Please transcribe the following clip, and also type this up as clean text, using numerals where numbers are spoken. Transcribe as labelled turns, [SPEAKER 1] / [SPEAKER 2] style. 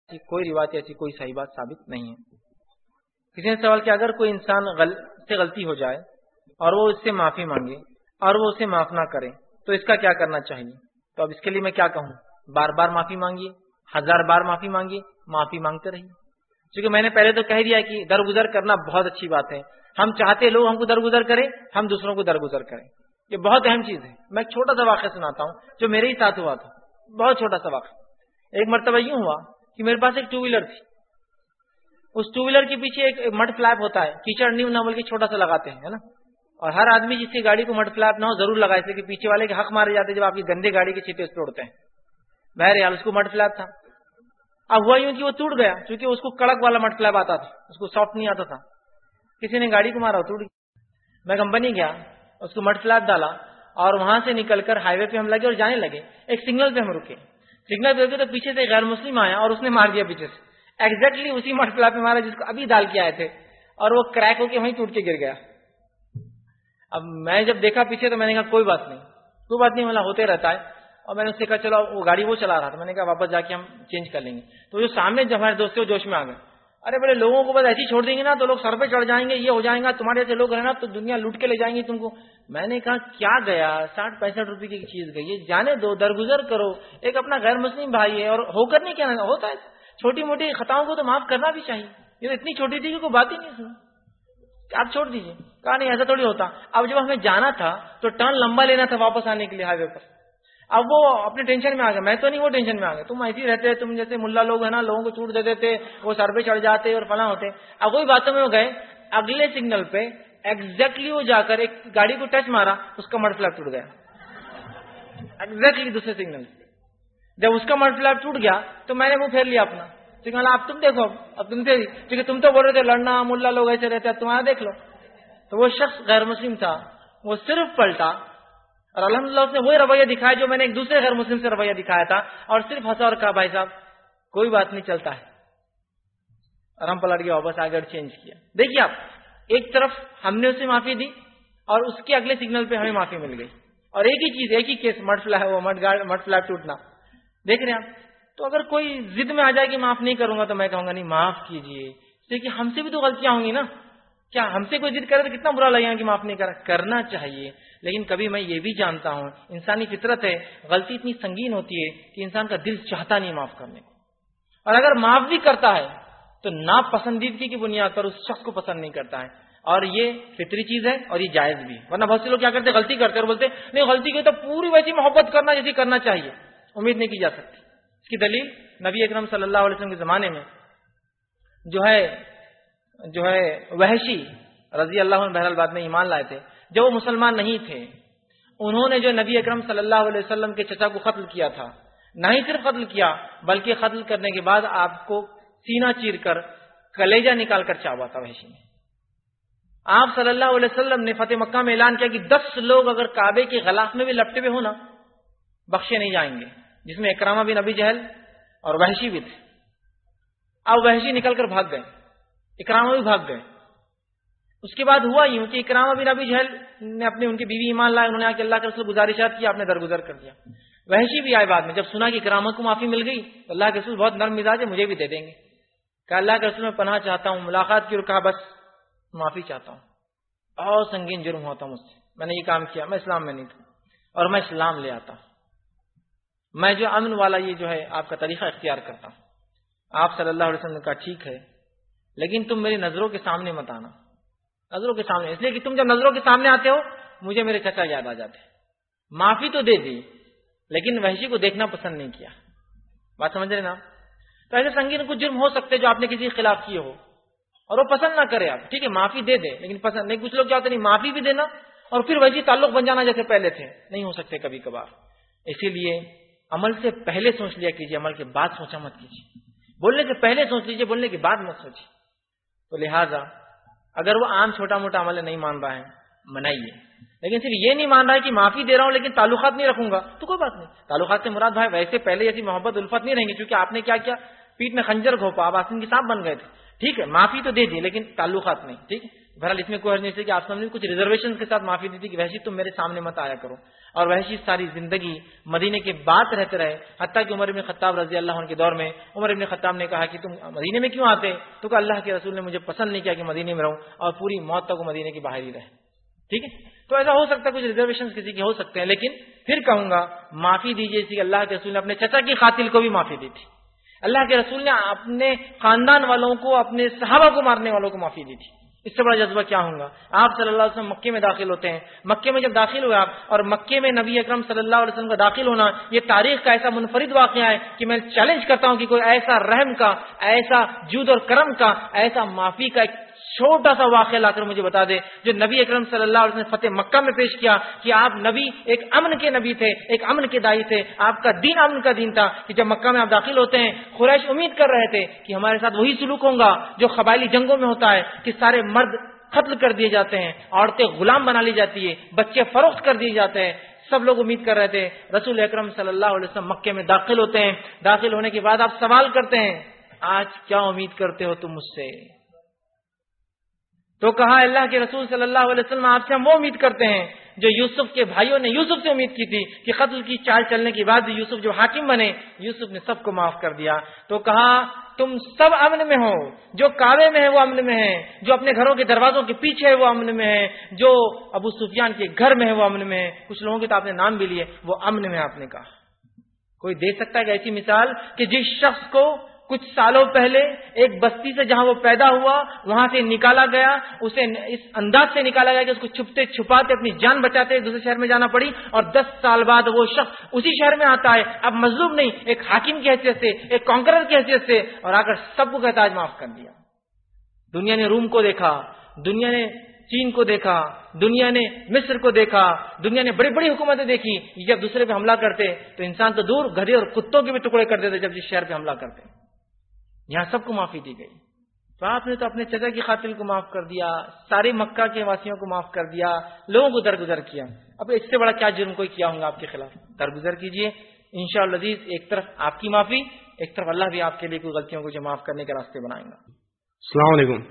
[SPEAKER 1] کوئی روایت ایسی کوئی صحیح بات ثابت نہیں ہے۔ کسی نے سوال کیا اگر کوئی انسان سے غلطی ہو جائے اور وہ اس سے معافی مانگے اور وہ اسے معاف نہ کرے تو اس کا کیا کرنا چاہیے؟ تو اب اس کے لیے میں کیا کہوں؟ بار بار معافی مانگیے، 1000 بار معافی مانگیے، معافی مانگتے رہیے۔ کیونکہ میں نے پہلے تو کہہ دیا کہ درگزر کرنا بہت اچھی بات ہے، ہم چاہتے لوگ ہم کو درگزر کریں، ہم دوسروں کو درگزر کریں، یہ بہت اہم چیز ہے۔ میں ایک چھوٹا سا واقعہ سناتا ہوں جو میرے ہی ساتھ ہوا تھا، بہت چھوٹا سا واقعہ۔ ایک مرتبہ یوں ہوا کہ میرے پاس ایک 2 ویلر تھی، اس 2 ویلر کے پیچھے ایک مڈ فلیپ ہوتا ہے، کیچڑ نہیں ہونا بلکہ چھوٹا سا لگاتے ہیں نا، اور ہر آدمی جس کی گاڑی کو مڈ فلیپ نہ ہو ضرور لگائے، اس لیے کہ پیچھے والے کے حق مارے جاتے جب آپ کی گندے گاڑی کے چھیٹے اس پہ اڑتے ہیں۔ بہرحال اس کو مڈ فلیپ تھا۔ اب ہوا یوں کہ وہ ٹوٹ گیا، کیونکہ اس کو کڑک والا مڈ فلیپ آتا تھا، اس کو سافٹ نہیں آتا تھا۔ کسی نے گاڑی کو مارا، ٹوٹ گیا۔ میں کمپنی گیا، اس کو مڈ فلیپ ڈالا اور وہاں سے نکل کر ہائی وے پہ ہم لگے اور جانے لگے۔ ایک سگنل پہ ہم رکے، سگنل پہ رکے تو پیچھے سے غیر مسلم آیا اور اس نے مار دیا پیچھے سے، ایگزیکٹلی اسی مڈ فلیپ پہ مارا جس کو ابھی ڈال کے آئے تھے، اور وہ کریک ہو کے وہیں ٹوٹ کے گر گیا۔ اب میں جب دیکھا پیچھے تو میں نے کہا کوئی بات نہیں والا ہوتے رہتا ہے، اور میں نے اس سے کہا چلو، وہ گاڑی وہ چلا رہا تھا، میں نے کہا واپس جا کے ہم چینج کر لیں گے۔ تو جو سامنے جب ہمارے دوست جوش میں آ گئے، ارے بڑے لوگوں کو بس ایسے ہی چھوڑ دیں گے نا تو لوگ سر پہ چڑھ جائیں گے، یہ ہو جائیں گا، تمہارے جیسے لوگ رہنا تو دنیا لوٹ کے لے جائیں گے تم کو۔ میں نے کہا کیا گیا، 60-65 روپے کی چیز گئی ہے، جانے دو، درگزر کرو، ایک اپنا غیر مسلم بھائی ہے، اور ہو کر نہیں کہنا ہوتا ہے، چھوٹی موٹی خطاؤں کو تو معاف کرنا بھی چاہیے، یہ تو اتنی چھوٹی تھی کہ کوئی بات ہی نہیں سنی، آپ چھوڑ دیجیے۔ کہا نہیں ایسا تھوڑی ہوتا۔ اب جب ہمیں جانا تھا تو ٹرن لمبا لینا تھا واپس آنے کے لیے ہائی وے پر، اب وہ اپنے ٹینشن میں آ گئے، میں تو نہیں، وہ ٹینشن میں آ گئے، تم ایسے ہی رہتے، تم جیسے ملا لوگ ہیں نا، لوگوں کو چھوٹ دے دیتے، وہ سر پہ چڑھ جاتے اور فلاں ہوتے۔ اب وہی باتوں میں وہ گئے، اگلے سگنل پہ ایگزیکٹلی وہ جا کر ایک گاڑی کو ٹچ مارا، اس کا مڈ فلیپ ٹوٹ گیا، ایگزیکٹلی دوسرے سگنل پہ۔ جب اس کا مڈ فلیپ ٹوٹ گیا تو میں نے وہ پھیر لیا اپنا، اب تم دیکھو، اب تم سے، کیونکہ تم تو بول رہے تھے لڑنا، ملا لوگ ایسے رہتے، اب تمہارا دیکھ لو۔ تو وہ شخص غیر مسلم تھا، وہ صرف پلٹا اور الحمدللہ اس نے وہی رویہ دکھایا جو میں نے ایک دوسرے غیر مسلم سے رویہ دکھایا تھا، اور صرف ہنسا اور کہا بھائی صاحب کوئی بات نہیں، چلتا ہے، اور ہم پلٹ کے واپس آ کر چینج کیا۔ دیکھیے آپ، ایک طرف ہم نے اسے معافی دی اور اس کے اگلے سگنل پہ ہمیں معافی مل گئی، اور ایک ہی چیز، ایک ہی کیس، مڈ فلیپ ٹوٹنا، دیکھ رہے ہیں آپ۔ تو اگر کوئی ضد میں آ جائے کہ معاف نہیں کروں گا تو میں کہوں گا نہیں، معاف کیجیے، دیکھیے ہم سے بھی تو غلطیاں ہوں گی نا، کیا ہم سے کوئی ضد کرے تو کتنا برا لگے گا کہ معاف نہیں کرنا چاہیے، لیکن کبھی میں یہ بھی جانتا ہوں انسانی فطرت ہے، غلطی اتنی سنگین ہوتی ہے کہ انسان کا دل چاہتا نہیں معاف کرنے کو، اور اگر معاف بھی کرتا ہے تو ناپسندیدگی کی بنیاد پر اس شخص کو پسند نہیں کرتا ہے، اور یہ فطری چیز ہے اور یہ جائز بھی ہے۔ ورنہ بہت سے لوگ کیا کرتے، غلطی کرتے اور بولتے نہیں غلطی کی تو پوری ویسی محبت کرنا جیسی کرنا چاہیے، امید نہیں کی جا سکتی۔ اس کی دلیل نبی اکرم صلی اللہ علیہ وسلم کے زمانے میں جو ہے وحشی رضی اللہ عنہ، بہرحال بعد میں ایمان لائے تھے، جب وہ مسلمان نہیں تھے، انہوں نے جو نبی اکرم صلی اللہ علیہ وسلم کے چچا کو قتل کیا تھا، نہ ہی صرف قتل کیا بلکہ قتل کرنے کے بعد آپ کو سینہ چیر کر کلیجہ نکال کر چاہا تھا وحشی نے۔ آپ صلی اللہ علیہ وسلم نے فتح مکہ میں اعلان کیا کہ 10 لوگ اگر کعبے کے غلاف میں بھی لپٹے ہوئے ہونا بخشے نہیں جائیں گے، جس میں اکرامہ بن ابی جہل اور وحشی بھی تھے۔ اب وحشی نکل کر بھاگ گئے، اکرامہ بھی بھاگ گئے۔ اس کے بعد ہوا یوں کہ اکرامہ بن ابی جہل نے ان کی بیوی ایمان لائے، انہوں نے آ کے اللہ کے رسول گزارشات کی، آپ نے درگزر کر دیا۔ وحشی بھی آئے بعد میں، جب سنا کہ اکرامہ کو معافی مل گئی تو اللہ کے رسول بہت نرم مزاج ہے، مجھے بھی دے دیں گے۔ کہا اللہ کے رسول میں پناہ چاہتا ہوں، ملاقات کی رکا، بس معافی چاہتا ہوں، بہت سنگین جرم ہوتا مجھ سے، میں نے یہ کام کیا، میں اسلام میں نہیں تھا اور میں اسلام لے آتا ہوں، میں جو امن والا یہ جو ہے آپ کا طریقہ اختیار کرتا ہوں۔ آپ صلی اللہ علیہ وسلم نے کہا ٹھیک ہے، لیکن تم میری نظروں کے سامنے مت آنا، نظروں کے سامنے، اس لیے کہ تم جب نظروں کے سامنے آتے ہو مجھے میرے چچا یاد آ جاتے ہیں۔ معافی تو دے دی لیکن وحشی کو دیکھنا پسند نہیں کیا، بات سمجھ رہے نا؟ تو ایسے سنگین کچھ جرم ہو سکتے جو آپ نے کسی کے خلاف کیے ہو اور وہ پسند نہ کرے، آپ ٹھیک ہے معافی دے دے لیکن پسند نہیں۔ کچھ لوگ کیا ہوتے نہیں، معافی بھی دینا اور پھر ویسی تعلق بن جانا جیسے پہلے تھے، نہیں ہو سکتے کبھی کبھار۔ اسی لیے عمل سے پہلے سوچ لیا کیجیے، عمل کے بعد سوچا مت کیجیے، بولنے سے پہلے سوچ لیجیے، بولنے کے بعد مت سوچیے۔ تو لہٰذا اگر وہ عام چھوٹا موٹا عمل نہیں مان رہا ہے منائیے، لیکن صرف یہ نہیں مان رہا ہے کہ معافی دے رہا ہوں لیکن تعلقات نہیں رکھوں گا تو کوئی بات نہیں۔ تعلقات سے مراد بھائی ویسے پہلے جیسی محبت الفت نہیں رہیں گی، کیونکہ آپ نے کیا پیٹ میں خنجر گھونپا، آپ آسن کے سانپ بن گئے تھے، ٹھیک ہے معافی تو دے دی لیکن تعلقات نہیں، ٹھیک ہے بہرحال اس میں کوئی حرج نہیں کہ آپ سمجھیں کچھ ریزرویشن کے ساتھ معافی دی تھی کہ وحشی تم میرے سامنے مت آیا کرو، اور وحشی ساری زندگی مدینے کے بعد رہتے رہے، حتیٰ کہ عمر بن خطاب رضی اللہ عنہ کے دور میں عمر بن خطاب نے کہا کہ تم مدینے میں کیوں آتے؟ تو کہ اللہ کے رسول نے مجھے پسند نہیں کیا کہ مدینے میں رہوں، اور پوری موت تک وہ مدینے کے باہر ہی رہے. ٹھیک ہے، تو ایسا ہو سکتا ہے کچھ ریزرویشن کسی کے ہو سکتے ہیں، لیکن پھر کہوں گا معافی دیجیے، اسی اللہ کے رسول نے اپنے چچا کی قاتل کو بھی معافی دی تھی. اللہ کے رسول نے اپنے خاندان والوں کو، اپنے صحابہ کو مارنے والوں کو معافی دی تھی. اس سے بڑا جذبہ کیا ہوں گا؟ آپ صلی اللہ علیہ وسلم مکے میں داخل ہوتے ہیں، مکے میں جب داخل ہوئے آپ، اور مکے میں نبی اکرم صلی اللہ علیہ وسلم کا داخل ہونا یہ تاریخ کا ایسا منفرد واقعہ ہے کہ میں چیلنج کرتا ہوں کہ کوئی ایسا رحم کا، ایسا جود اور کرم کا، ایسا معافی کا ایک چھوٹا سا واقعہ لا کر مجھے بتا دے جو نبی اکرم صلی اللہ علیہ وسلم نے فتح مکہ میں پیش کیا کہ آپ نبی ایک امن کے نبی تھے، ایک امن کے دائی تھے، آپ کا دین امن کا دین تھا کہ جب مکہ میں آپ داخل ہوتے ہیں قریش امید کر رہے تھے کہ ہمارے ساتھ وہی سلوک ہوگا جو قبائلی جنگوں میں ہوتا ہے کہ سارے مرد قتل کر دیے جاتے ہیں، عورتیں غلام بنا لی جاتی ہے، بچے فروخت کر دیے جاتے ہیں. سب لوگ امید کر رہے تھے. رسول اکرم صلی اللہ علیہ وسلم مکے میں داخل ہوتے ہیں، داخل ہونے کے بعد آپ سوال کرتے ہیں آج کیا امید کرتے ہو تم مجھ سے؟ تو کہا اللہ کے رسول صلی اللہ علیہ وسلم آپ سے ہم وہ امید کرتے ہیں جو یوسف کے بھائیوں نے یوسف سے امید کی تھی کہ قتل کی چال چلنے کے بعد یوسف جو حاکم بنے، یوسف نے سب کو معاف کر دیا. تو کہا تم سب امن میں ہو، جو کعبے میں ہے وہ امن میں ہے، جو اپنے گھروں کے دروازوں کے پیچھے ہے وہ امن میں ہے، جو ابو سفیان کے گھر میں ہے وہ امن میں ہے. کچھ لوگوں کے تو آپ نے نام بھی لیے، وہ امن میں. آپ نے کہا کوئی دے سکتا ہے کہ ایسی مثال کہ جس شخص کو کچھ سالوں پہلے ایک بستی سے جہاں وہ پیدا ہوا وہاں سے نکالا گیا، اسے اس انداز سے نکالا گیا کہ اس کو چھپتے چھپاتے اپنی جان بچاتے ایک دوسرے شہر میں جانا پڑی، اور 10 سال بعد وہ شخص اسی شہر میں آتا ہے، اب مظلوم نہیں، ایک حاکم کی حیثیت سے، ایک کانکرر کی حیثیت سے، اور آ کر سب کو کہتا ہے معاف کر دیا. دنیا نے روم کو دیکھا، دنیا نے چین کو دیکھا، دنیا نے مصر کو دیکھا، دنیا نے بڑی بڑی حکومتیں دیکھی. جب دوسرے پہ حملہ کرتے تو انسان تو دور گدھے اور کتوں کے بھی ٹکڑے کر دیتے جب جس شہر پہ حملہ کرتے. یہاں سب کو معافی دی گئی. تو آپ نے تو اپنے چچا کی قاتل کو معاف کر دیا، سارے مکہ کے واسیوں کو معاف کر دیا، لوگوں کو درگزر کیا. اب اس سے بڑا کیا جرم کوئی کیا ہوں گا آپ کے خلاف؟ درگزر کیجئے انشاءاللہ عزیز. ایک طرف آپ کی معافی، ایک طرف اللہ بھی آپ کے لیے کوئی غلطیوں کو جو معاف کرنے کے راستے بنائیں گا.
[SPEAKER 2] السلام علیکم.